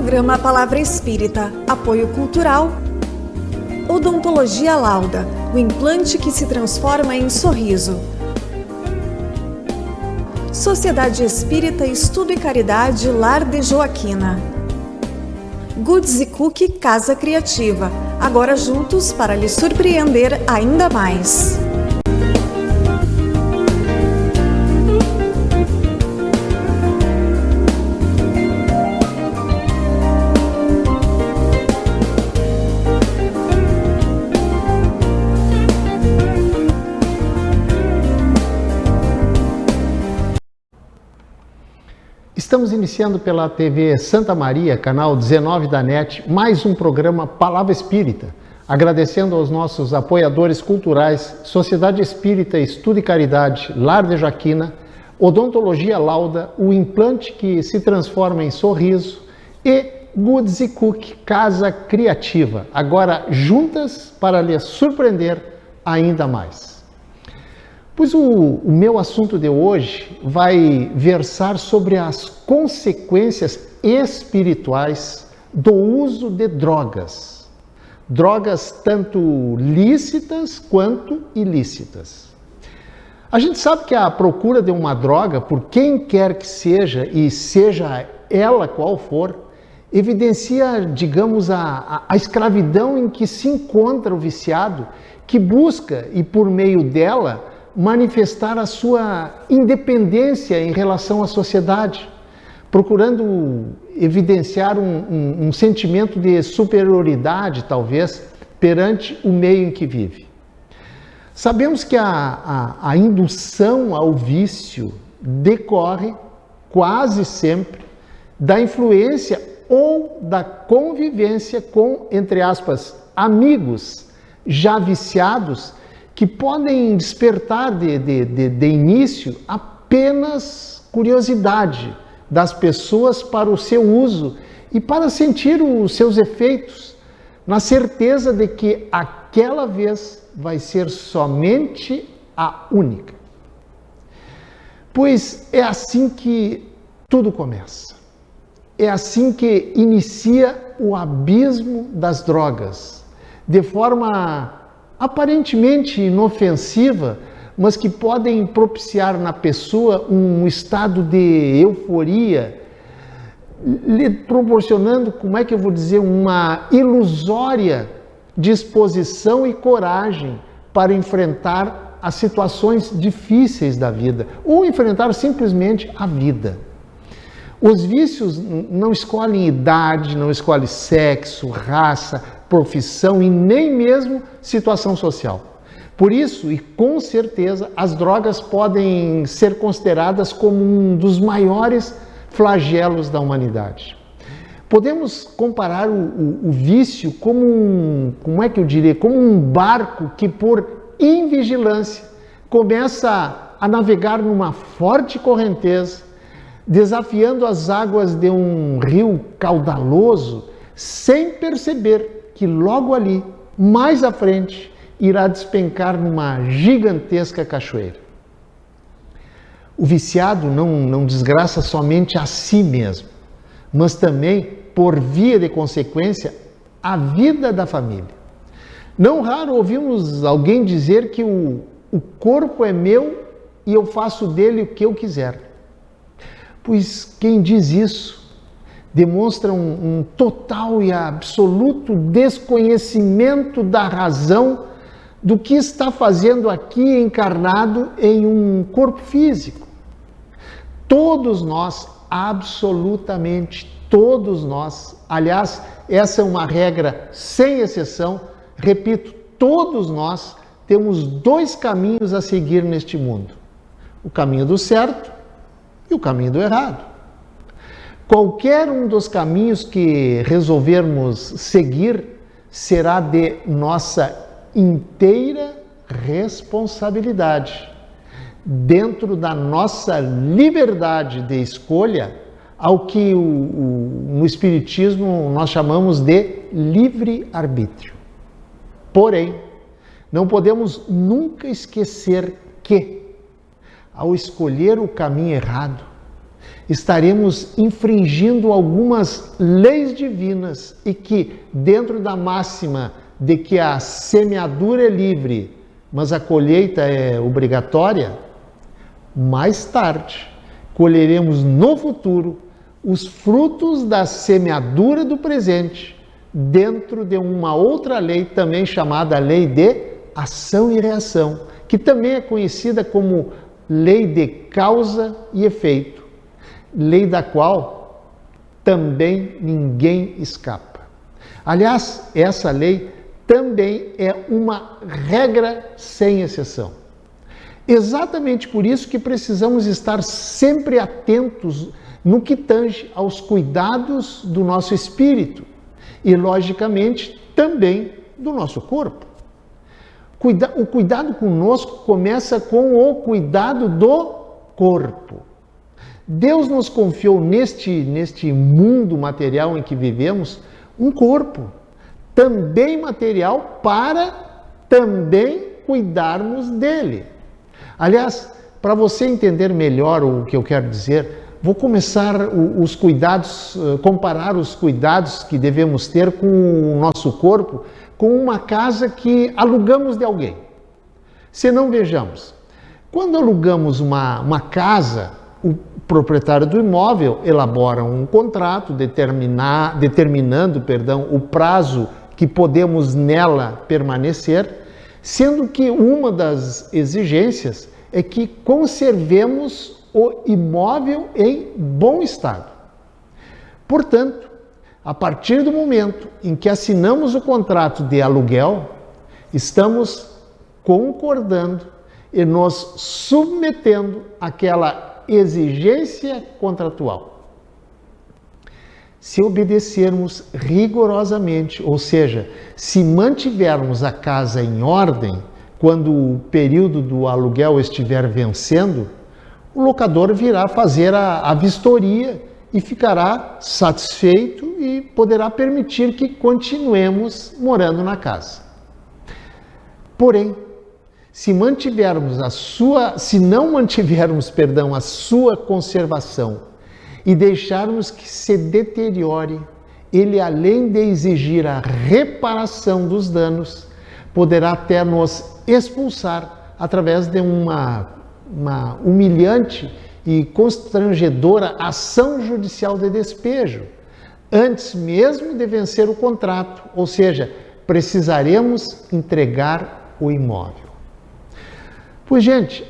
Programa Palavra Espírita, apoio cultural. Odontologia Lauda, o implante que se transforma em sorriso. Sociedade Espírita Estudo e Caridade Lar de Joaquina. Goods e Cookie Casa Criativa, agora juntos para lhe surpreender ainda mais. Estamos iniciando pela TV Santa Maria, canal 19 da NET, mais um programa Palavra Espírita. Agradecendo aos nossos apoiadores culturais, Sociedade Espírita Estudo e Caridade Lar de Joaquina, Odontologia Lauda, o implante que se transforma em sorriso e Goods e Cookie Casa Criativa, agora juntas para lhe surpreender ainda mais. Pois o meu assunto de hoje vai versar sobre as consequências espirituais do uso de drogas. Drogas tanto lícitas quanto ilícitas. A gente sabe que a procura de uma droga, por quem quer que seja, e seja ela qual for, evidencia, digamos, a escravidão em que se encontra o viciado, que busca, e por meio dela, manifestar a sua independência em relação à sociedade, procurando evidenciar um sentimento de superioridade, talvez, perante o meio em que vive. Sabemos que a indução ao vício decorre, quase sempre, da influência ou da convivência com, entre aspas, amigos já viciados, que podem despertar de início apenas curiosidade das pessoas para o seu uso e para sentir os seus efeitos, na certeza de que aquela vez vai ser somente a única. Pois é assim que tudo começa. É assim que inicia o abismo das drogas, de forma aparentemente inofensiva, mas que podem propiciar na pessoa um estado de euforia, lhe proporcionando, como é que eu vou dizer, uma ilusória disposição e coragem para enfrentar as situações difíceis da vida, ou enfrentar simplesmente a vida. Os vícios não escolhem idade, não escolhem sexo, raça, profissão e nem mesmo situação social. Por isso, e com certeza, as drogas podem ser consideradas como um dos maiores flagelos da humanidade. Podemos comparar o vício como como um barco que por invigilância começa a navegar numa forte correnteza, desafiando as águas de um rio caudaloso, sem perceber que logo ali, mais à frente, irá despencar numa gigantesca cachoeira. O viciado não desgraça somente a si mesmo, mas também, por via de consequência, a vida da família. Não raro ouvimos alguém dizer que o corpo é meu e eu faço dele o que eu quiser. Pois quem diz isso demonstra um total e absoluto desconhecimento da razão do que está fazendo aqui encarnado em um corpo físico. Todos nós, absolutamente todos nós, aliás, essa é uma regra sem exceção, repito, todos nós temos dois caminhos a seguir neste mundo: o caminho do certo e o caminho do errado. Qualquer um dos caminhos que resolvermos seguir será de nossa inteira responsabilidade, dentro da nossa liberdade de escolha, ao que no Espiritismo nós chamamos de livre-arbítrio. Porém, não podemos nunca esquecer que, ao escolher o caminho errado, estaremos infringindo algumas leis divinas e que, dentro da máxima de que a semeadura é livre, mas a colheita é obrigatória, mais tarde colheremos no futuro os frutos da semeadura do presente, dentro de uma outra lei também chamada lei de ação e reação, que também é conhecida como lei de causa e efeito, lei da qual também ninguém escapa. Aliás, essa lei também é uma regra sem exceção. Exatamente por isso que precisamos estar sempre atentos no que tange aos cuidados do nosso espírito e, logicamente, também do nosso corpo. O cuidado conosco começa com o cuidado do corpo. Deus nos confiou neste mundo material em que vivemos um corpo, também material, para também cuidarmos dele. Aliás, para você entender melhor o que eu quero dizer, vou começar comparar os cuidados que devemos ter com o nosso corpo com uma casa que alugamos de alguém. Se não, vejamos, quando alugamos uma casa, o proprietário do imóvel elabora um contrato determinando o prazo que podemos nela permanecer, sendo que uma das exigências é que conservemos o imóvel em bom estado. Portanto, a partir do momento em que assinamos o contrato de aluguel, estamos concordando e nos submetendo àquela exigência contratual. Se obedecermos rigorosamente, ou seja, se mantivermos a casa em ordem, quando o período do aluguel estiver vencendo, o locador virá fazer a vistoria e ficará satisfeito e poderá permitir que continuemos morando na casa. Porém, se não mantivermos a sua conservação e deixarmos que se deteriore, ele, além de exigir a reparação dos danos, poderá até nos expulsar através de uma humilhante e constrangedora ação judicial de despejo, antes mesmo de vencer o contrato, ou seja, precisaremos entregar o imóvel. Pois, gente,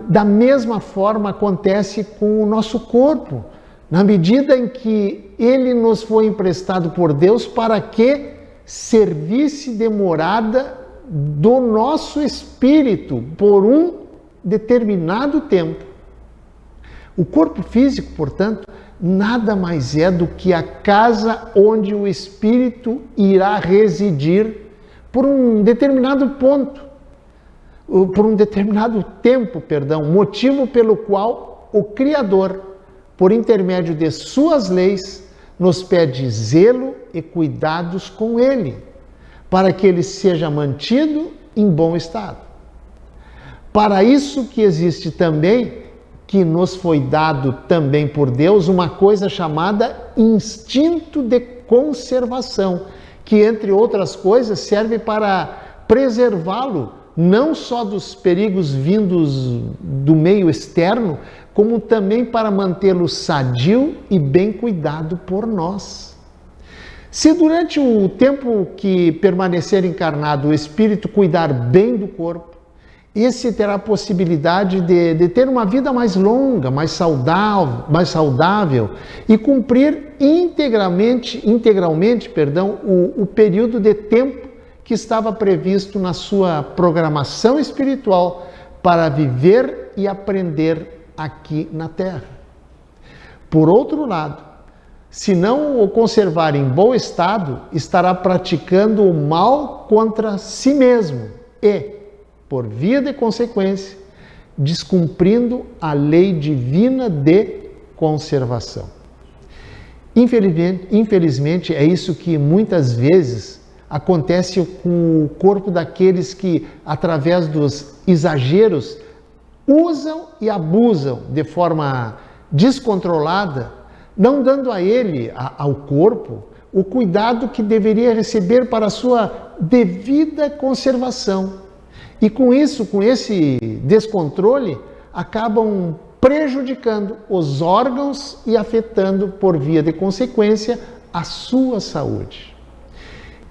da mesma forma acontece com o nosso corpo, na medida em que ele nos foi emprestado por Deus para que servisse de morada do nosso espírito por um determinado tempo. O corpo físico, portanto, nada mais é do que a casa onde o espírito irá residir por um determinado tempo, motivo pelo qual o Criador, por intermédio de suas leis, nos pede zelo e cuidados com ele, para que ele seja mantido em bom estado. Para isso que existe também, que nos foi dado também por Deus, uma coisa chamada instinto de conservação, que, entre outras coisas, serve para preservá-lo não só dos perigos vindos do meio externo, como também para mantê-lo sadio e bem cuidado por nós. Se durante o tempo que permanecer encarnado o espírito cuidar bem do corpo, esse terá a possibilidade de ter uma vida mais longa, mais saudável e cumprir integralmente, o período de tempo que estava previsto na sua programação espiritual para viver e aprender aqui na Terra. Por outro lado, se não o conservar em bom estado, estará praticando o mal contra si mesmo e, por via de consequência, descumprindo a lei divina de conservação. Infelizmente, é isso que muitas vezes acontece com o corpo daqueles que, através dos exageros, usam e abusam de forma descontrolada, não dando a ele, ao corpo, o cuidado que deveria receber para a sua devida conservação. E com isso, com esse descontrole, acabam prejudicando os órgãos e afetando, por via de consequência, a sua saúde.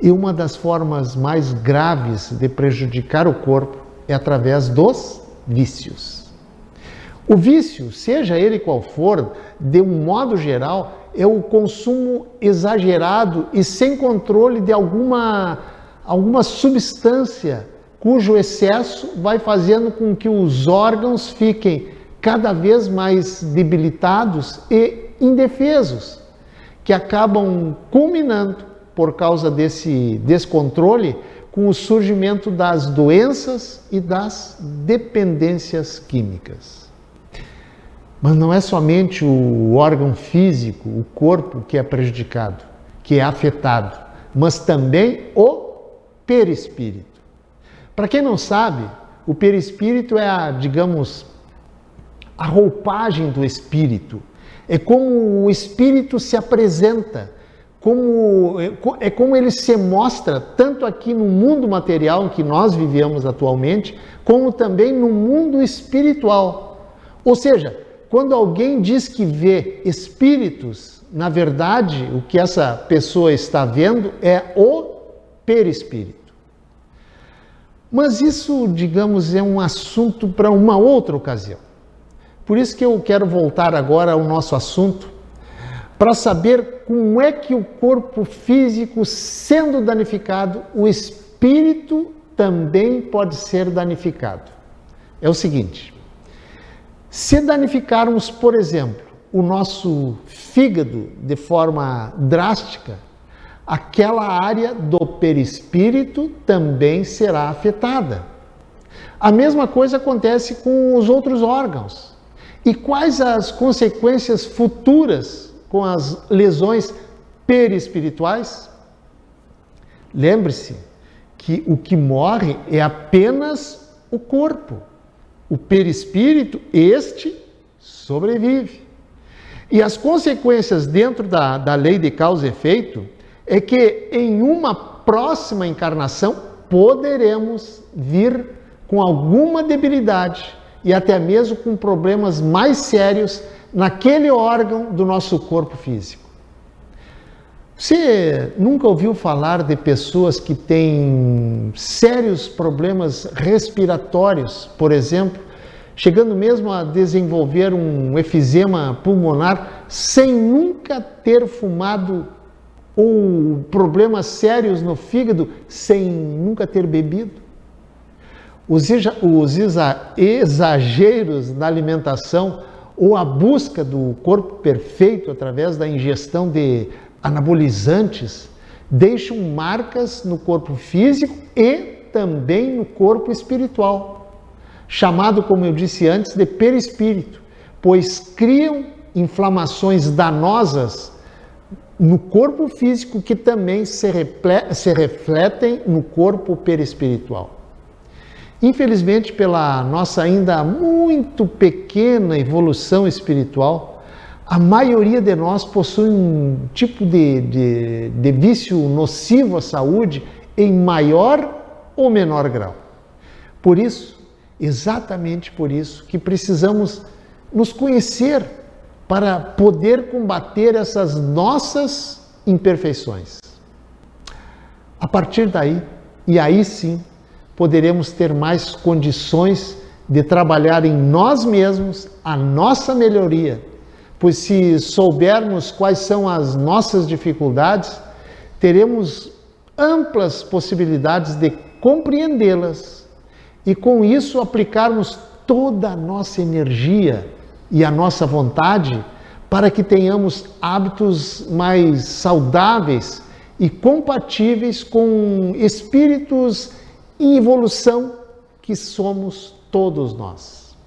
E uma das formas mais graves de prejudicar o corpo é através dos vícios. O vício, seja ele qual for, de um modo geral, é o consumo exagerado e sem controle de alguma substância cujo excesso vai fazendo com que os órgãos fiquem cada vez mais debilitados e indefesos, que acabam culminando, por causa desse descontrole, com o surgimento das doenças e das dependências químicas. Mas não é somente o órgão físico, o corpo, que é prejudicado, que é afetado, mas também o perispírito. Para quem não sabe, o perispírito é a roupagem do espírito. É como o espírito se apresenta, é como ele se mostra, tanto aqui no mundo material em que nós vivemos atualmente, como também no mundo espiritual. Ou seja, quando alguém diz que vê espíritos, na verdade, o que essa pessoa está vendo é o perispírito. Mas isso, é um assunto para uma outra ocasião. Por isso que eu quero voltar agora ao nosso assunto, para saber como é que o corpo físico, sendo danificado, o espírito também pode ser danificado. É o seguinte: se danificarmos, por exemplo, o nosso fígado de forma drástica, aquela área do perispírito também será afetada. A mesma coisa acontece com os outros órgãos. E quais as consequências futuras com as lesões perispirituais? Lembre-se que o que morre é apenas o corpo. O perispírito, este sobrevive. E as consequências dentro da lei de causa e efeito é que em uma próxima encarnação poderemos vir com alguma debilidade e até mesmo com problemas mais sérios naquele órgão do nosso corpo físico. Você nunca ouviu falar de pessoas que têm sérios problemas respiratórios, por exemplo, chegando mesmo a desenvolver um efizema pulmonar sem nunca ter fumado, ou problemas sérios no fígado sem nunca ter bebido? Os exageros na alimentação ou a busca do corpo perfeito através da ingestão de anabolizantes deixam marcas no corpo físico e também no corpo espiritual, chamado, como eu disse antes, de perispírito, pois criam inflamações danosas no corpo físico que também se refletem no corpo perispiritual. Infelizmente, pela nossa ainda muito pequena evolução espiritual, a maioria de nós possui um tipo de vício nocivo à saúde em maior ou menor grau. Por isso, exatamente por isso, que precisamos nos conhecer para poder combater essas nossas imperfeições. A partir daí, e aí sim, poderemos ter mais condições de trabalhar em nós mesmos a nossa melhoria, pois se soubermos quais são as nossas dificuldades, teremos amplas possibilidades de compreendê-las e com isso aplicarmos toda a nossa energia e a nossa vontade para que tenhamos hábitos mais saudáveis e compatíveis com espíritos em evolução que somos todos nós.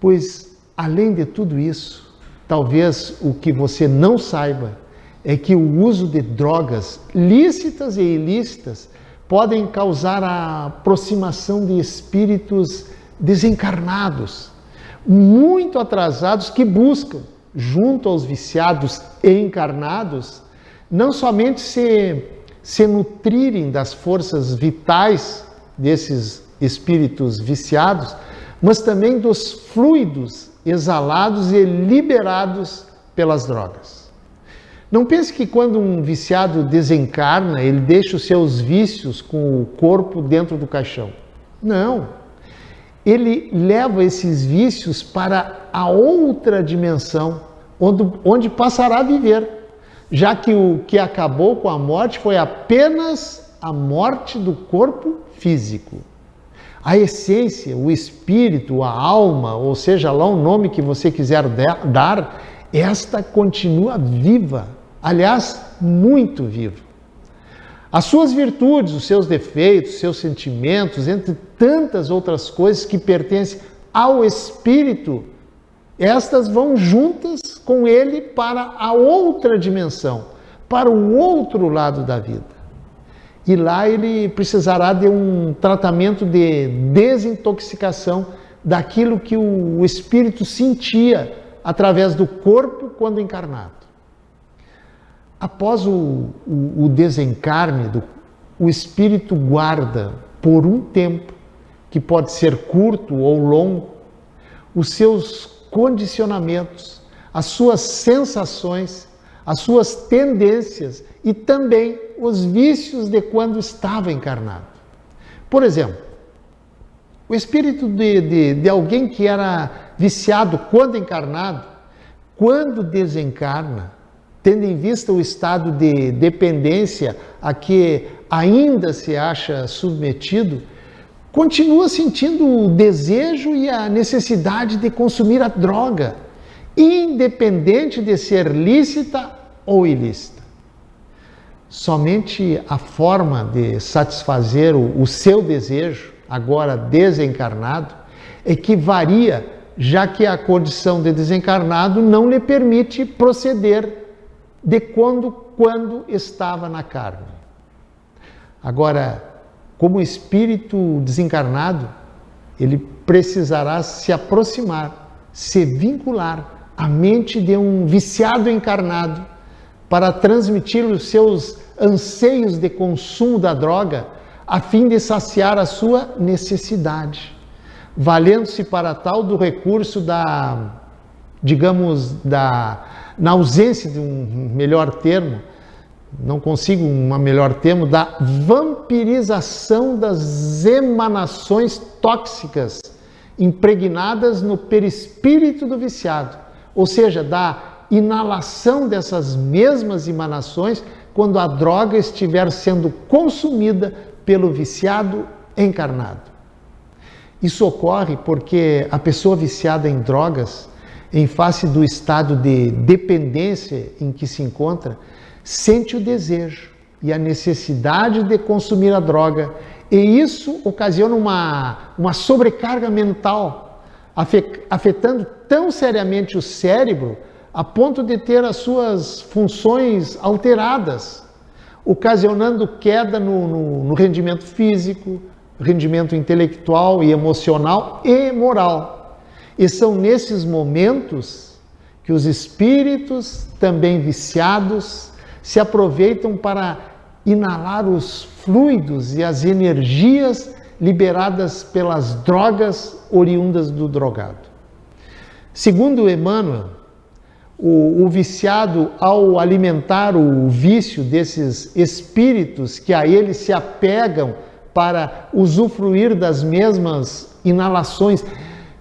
Pois, além de tudo isso, talvez o que você não saiba é que o uso de drogas lícitas e ilícitas podem causar a aproximação de espíritos desencarnados, muito atrasados que buscam, junto aos viciados encarnados, não somente se nutrirem das forças vitais desses espíritos viciados, mas também dos fluidos exalados e liberados pelas drogas. Não pense que quando um viciado desencarna, ele deixa os seus vícios com o corpo dentro do caixão. Não. Ele leva esses vícios para a outra dimensão, onde passará a viver, já que o que acabou com a morte foi apenas a morte do corpo físico. A essência, o espírito, a alma, ou seja lá o nome que você quiser dar, esta continua viva, aliás, muito viva. As suas virtudes, os seus defeitos, os seus sentimentos, entre tantas outras coisas que pertencem ao espírito, estas vão juntas com ele para a outra dimensão, para o outro lado da vida. E lá ele precisará de um tratamento de desintoxicação daquilo que o espírito sentia através do corpo quando encarnado. Após o desencarne, o espírito guarda por um tempo, que pode ser curto ou longo, os seus condicionamentos, as suas sensações, as suas tendências e também os vícios de quando estava encarnado. Por exemplo, o espírito de alguém que era viciado quando encarnado, quando desencarna, tendo em vista o estado de dependência a que ainda se acha submetido, continua sentindo o desejo e a necessidade de consumir a droga, independente de ser lícita ou ilícita. Somente a forma de satisfazer o seu desejo, agora desencarnado, é que varia, já que a condição de desencarnado não lhe permite proceder de quando estava na carne. Agora, como espírito desencarnado, ele precisará se aproximar, se vincular à mente de um viciado encarnado para transmitir os seus anseios de consumo da droga, a fim de saciar a sua necessidade, valendo-se para tal do recurso na ausência de um melhor termo, não consigo um melhor termo, da vampirização das emanações tóxicas impregnadas no perispírito do viciado, ou seja, da inalação dessas mesmas emanações quando a droga estiver sendo consumida pelo viciado encarnado. Isso ocorre porque a pessoa viciada em drogas, em face do estado de dependência em que se encontra, sente o desejo e a necessidade de consumir a droga, e isso ocasiona uma sobrecarga mental, afetando tão seriamente o cérebro a ponto de ter as suas funções alteradas, ocasionando queda no rendimento físico, rendimento intelectual e emocional e moral. E são nesses momentos que os espíritos, também viciados, se aproveitam para inalar os fluidos e as energias liberadas pelas drogas oriundas do drogado. Segundo Emmanuel, o viciado, ao alimentar o vício desses espíritos que a ele se apegam para usufruir das mesmas inalações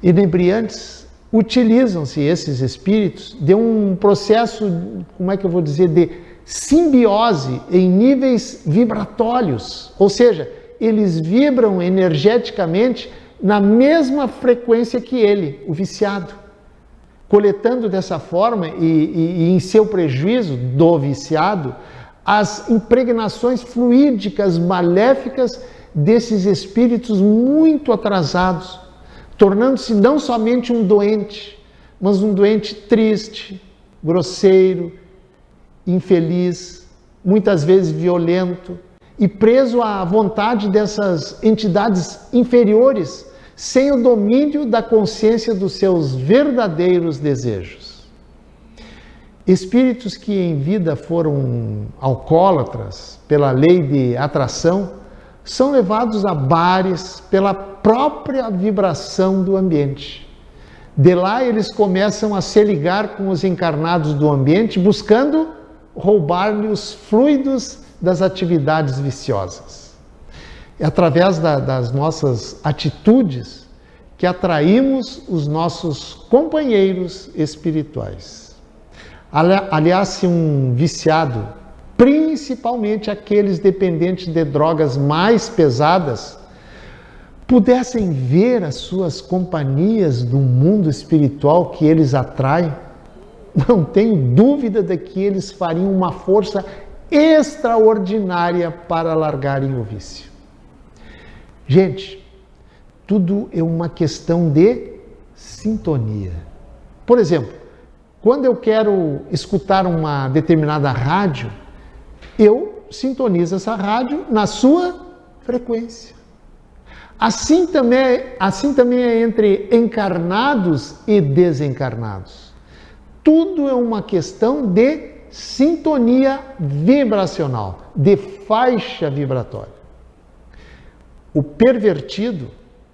inebriantes, utilizam-se esses espíritos de um processo, de simbiose em níveis vibratórios, ou seja, eles vibram energeticamente na mesma frequência que ele, o viciado, coletando dessa forma e em seu prejuízo do viciado as impregnações fluídicas maléficas desses espíritos muito atrasados, tornando-se não somente um doente, mas um doente triste, grosseiro, infeliz, muitas vezes violento e preso à vontade dessas entidades inferiores, sem o domínio da consciência dos seus verdadeiros desejos. Espíritos que em vida foram alcoólatras pela lei de atração são levados a bares pela própria vibração do ambiente. De lá eles começam a se ligar com os encarnados do ambiente, buscando roubar-lhe os fluidos das atividades viciosas. É através das nossas atitudes que atraímos os nossos companheiros espirituais. Aliás, se um viciado, principalmente aqueles dependentes de drogas mais pesadas, pudessem ver as suas companhias do mundo espiritual que eles atraem, não tenho dúvida de que eles fariam uma força extraordinária para largarem o vício. Gente, tudo é uma questão de sintonia. Por exemplo, quando eu quero escutar uma determinada rádio, eu sintonizo essa rádio na sua frequência. Assim também é entre encarnados e desencarnados. Tudo é uma questão de sintonia vibracional, de faixa vibratória. O pervertido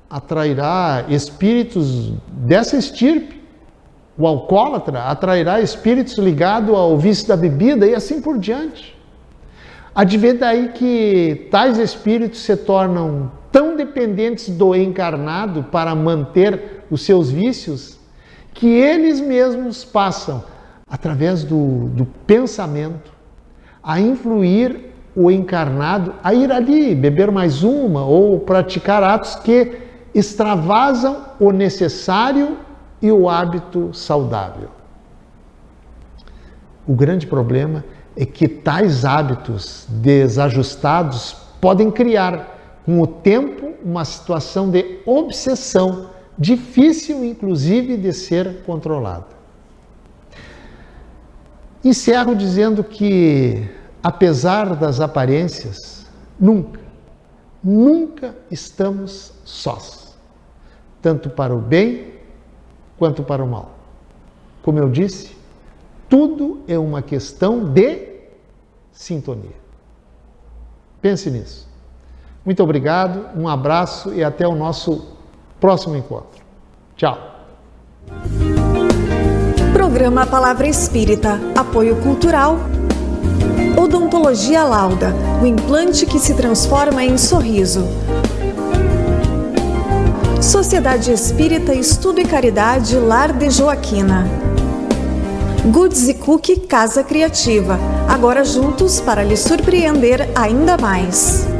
atrairá espíritos dessa estirpe. O alcoólatra atrairá espíritos ligados ao vício da bebida e assim por diante. Advém daí que tais espíritos se tornam tão dependentes do encarnado para manter os seus vícios, que eles mesmos passam, através do pensamento, a influir o encarnado a ir ali beber mais uma ou praticar atos que extravasam o necessário e o hábito saudável. O grande problema é que tais hábitos desajustados podem criar, com o tempo, uma situação de obsessão, difícil inclusive de ser controlada. Encerro dizendo que, apesar das aparências, nunca estamos sós, tanto para o bem quanto para o mal. Como eu disse, tudo é uma questão de sintonia. Pense nisso. Muito obrigado, um abraço e até o nosso próximo encontro. Tchau. Programa Palavra Espírita, apoio cultural. Odontologia Lauda, o implante que se transforma em sorriso. Sociedade Espírita Estudo e Caridade Lar de Joaquina. Goods e Cookie Casa Criativa, agora juntos para lhe surpreender ainda mais.